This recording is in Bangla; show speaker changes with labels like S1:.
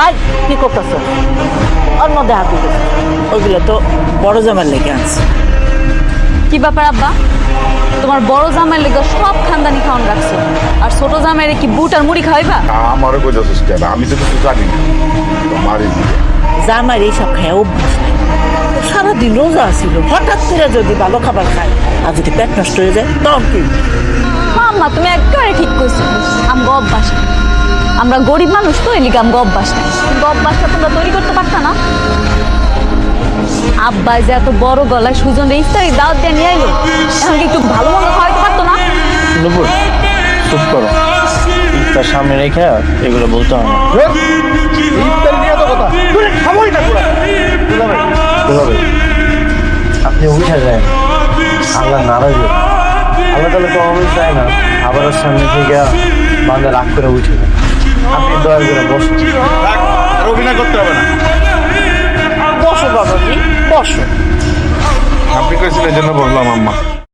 S1: আই কি করতেছ? অন্য দেহা তুই ওইগুলো তো বড় জামার লেগে আছে।
S2: কি ব্যাপার আব্বা, তোমার বড় জামাইয়ের লেগে সব খানদানি খাওয়ান রাখছো, আর ছোট জামাইয়ের কি বুট আর মুড়ি খাওয়াইবা?
S3: আমারও কইতাছিস কেন? আমি তো কিছু জানি না। মারি দিবে।
S1: জামার এইসব খায় অভ্যাস নাই। সারাদিন রোজা ছিল, হঠাৎ করে যদি ভালো খাবার খায় আর যদি পেট নষ্ট হয়ে যায় তখন কি?
S2: আম্মা তুমি একেবারে ঠিক কইছো, আমগো অভ্যাস নাই। আমরা গরিব মানুষ তো, এলিগে আমগো অভ্যাস নাই। কিন্তু অভ্যাসটা তোমরা তৈরি করতে পারতা না? আব্বা যে এত বড় গলায় সুজনের ইফতারি দাওয়াত দিয়ে নিয়ে আইলো, এখন কি একটু ভালো মন্দ খাওয়াইতে পারতো না?
S4: নুপুর চুপ করো, ইফতার সামনে রেখে এগুলো বলতে হবে না।
S3: ইফতার নিয়ে তো কথা। তুই খাবোই না পুরা।
S4: দুলাভাই, আপনি উঠে যায় আল্লাহ নারাজ হয়ে। আল্লাহ তাহলে তো আমি চাই না আবার ওর সামনে থেকে বাংলা রাগ করে উঠে যায়। আপনি দয়া করে বসুন।
S3: থাক, আর অভিনয় করতে হবে না।
S1: বসো বাবাজি, বসো।
S3: আপনি কইছিলেন এই জন্য বললাম আম্মা।